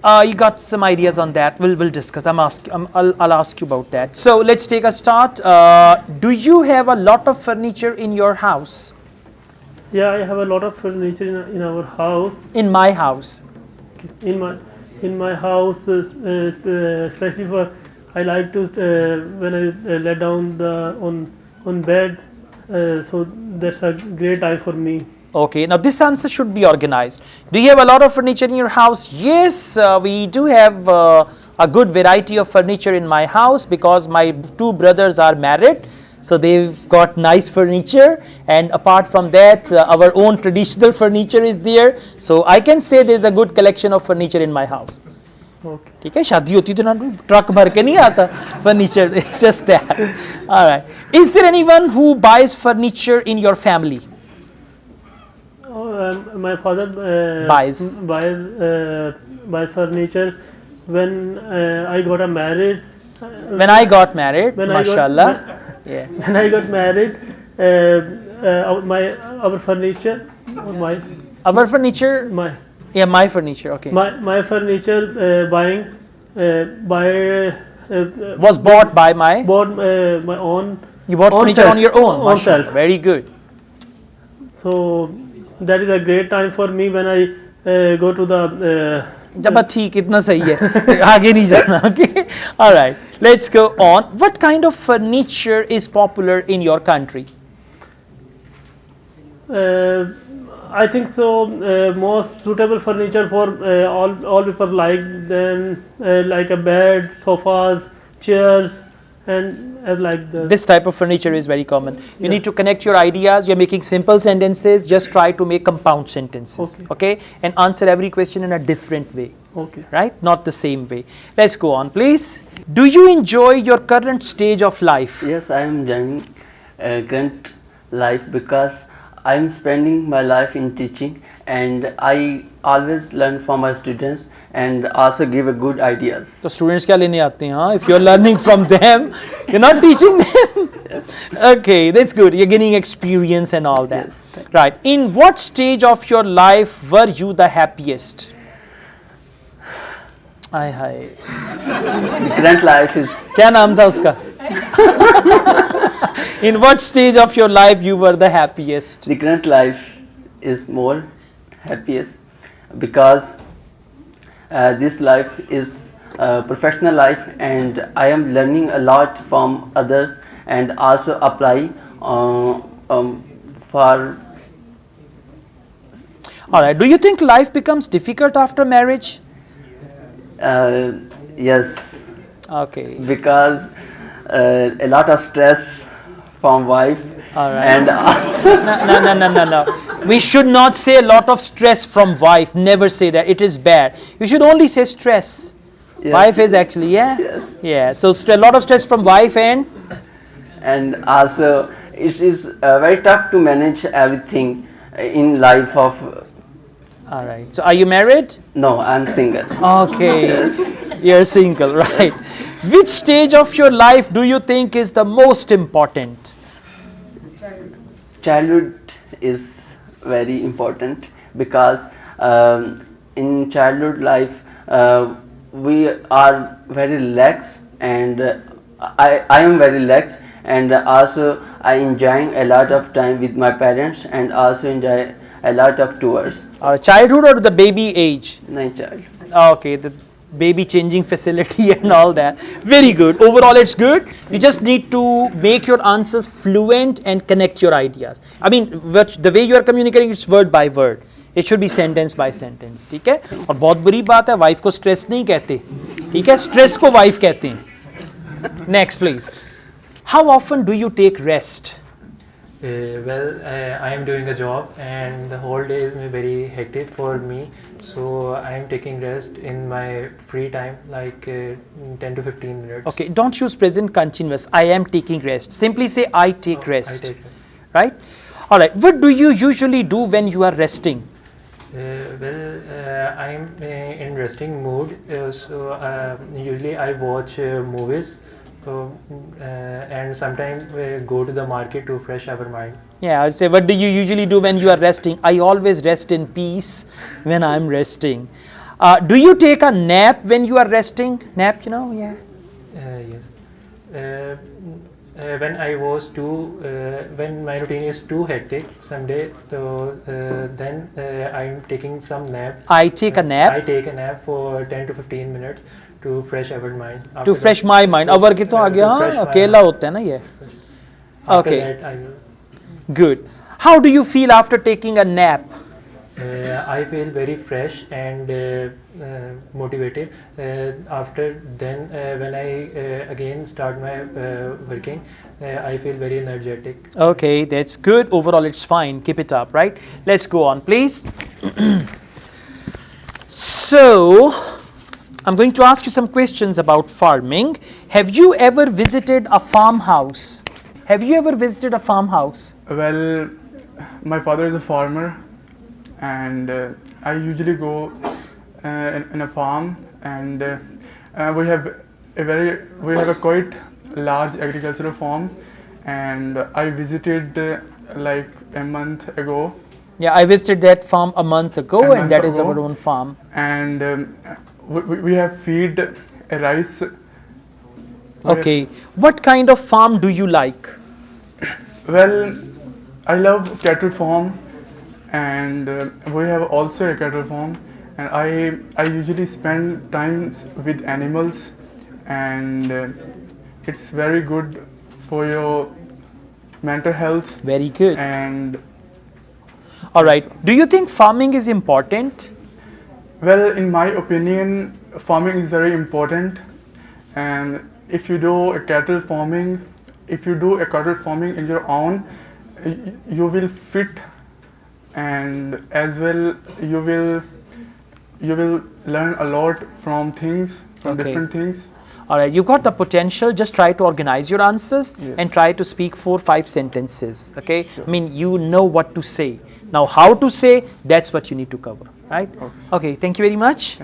You got some ideas on that. We'll discuss. I'll ask you about that. So let's take a start. Do you have a lot of furniture in your house? Yeah, I have a lot of furniture in our house. In my house. In my house, especially for I like to when I lay down on bed. So that's a great time for me. Okay, now this answer should be organized. Do you have a lot of furniture in your house? Yes, we do have a good variety of furniture in my house because my two brothers are married. So they've got nice furniture, and apart from that, our own traditional furniture is there. So I can say there's a good collection of furniture in my house. Okay. ठीक है शादी होती तो ना truck भर के नहीं आता furniture. It's just that. All right. Is there anyone who buys furniture in your family? My father buys furniture when I got married. When I got married, mashallah. Yeah. When I got married, our furniture, our furniture. My furniture. Okay. My furniture was bought by my own. You bought furniture self, on your own self. Very good. So that is a great time for me when I go to the. जब ठीक इतना सही है आगे नहीं जाना. Okay. All right. Let's go on. What kind of furniture is popular in your country? I think so. Most suitable furniture for all people like them, like a bed, sofas, chairs, and like that. This type of furniture is very common. You need to connect your ideas. You're making simple sentences. Just try to make compound sentences. Okay? And answer every question in a different way. Okay. Right? Not the same way. Let's go on, please. Do you enjoy your current stage of life? Yes, I am enjoying current life because I am spending my life in teaching, and I always learn from my students and also give a good ideas. So students क्या लेने आते हैं हाँ? If you're learning from them, you're not teaching them. Okay, that's good. You're gaining experience and all that. Yes, right. In what stage of your life were you the happiest? Hi. The current life is. क्या नाम था उसका? In what stage of your life you were the happiest? The current life is more happiest because this life is professional life, and I am learning a lot from others and also apply for. All right. Do you think life becomes difficult after marriage? Yes. Okay. Because a lot of stress from wife. All right. And also No. We should not say a lot of stress from wife. Never say that. It is bad. You should only say stress. Yes. Wife is actually, yeah? Yes. Yeah. So a lot of stress from wife and also it is very tough to manage everything in life of. All right. So are you married? No, I'm single. Okay. Yes. You're single, right? Which stage of your life do you think is the most important? Childhood is very important because in childhood life we are very relaxed, and I am very relaxed, and also I enjoying a lot of time with my parents and also enjoy a lot of tours. Childhood or the baby age? My child. Okay, the baby changing facility and all that. Very good. Overall, it's good. You just need to make your answers fluent and connect your ideas. I mean, the way you are communicating, it's word by word. It should be sentence by sentence. ठीक है? और बहुत बुरी बात है, wife को stress नहीं कहते. ठीक है? Stress को wife कहते हैं. Next, please. How often do you take rest? I am doing a job, and the whole day is very hectic for me. So I am taking rest in my free time, like 10 to 15 minutes. Okay, don't use present continuous. I am taking rest. Simply say I take rest. I take rest. Right? All right. What do you usually do when you are resting? I am in resting mood. So usually I watch movies. And sometimes go to the market to fresh our mind. Yeah, I would say, what do you usually do when you are resting? I always rest in peace when I am resting. Do you take a nap when you are resting? Nap, you know, yeah. Yes. When I was when my routine is too hectic someday, so then I'm taking some nap. I take a I nap take a nap for 10 to 15 minutes to fresh our mind. to fresh my mind. अवर की तो आ गया हाँ अकेला होता है ना ये. After Okay, that, good. How do you feel after taking a nap? I feel very fresh and motivated. After then, when I again start my working, I feel very energetic. Okay, that's good. Overall, it's fine. Keep it up, right? Let's go on, please. So, I'm going to ask you some questions about farming. Have you ever visited a farmhouse? Have you ever visited a farmhouse? Well, my father is a farmer, and I usually go in a farm, and we have a quite large agricultural farm, and I visited like a month ago, Yeah, I visited that farm a month ago, and that is our own farm. and we have feed a rice. Okay, what kind of farm do you like? Well, I love cattle farm, and we have also a cattle farm, and I usually spend time with animals, and it's very good for your mental health. Very good. And All right. Do you think farming is important? well, in my opinion, farming is very important, and if you do a cattle farming in your own, you will fit, and as well you will learn a lot from Okay. different things. All right, you got the potential. Just try to organize your answers Yes. and try to speak 4-5 sentences. Okay, I mean, you know what to say. Now, how to say, that's what you need to cover, right? Okay, thank you very much.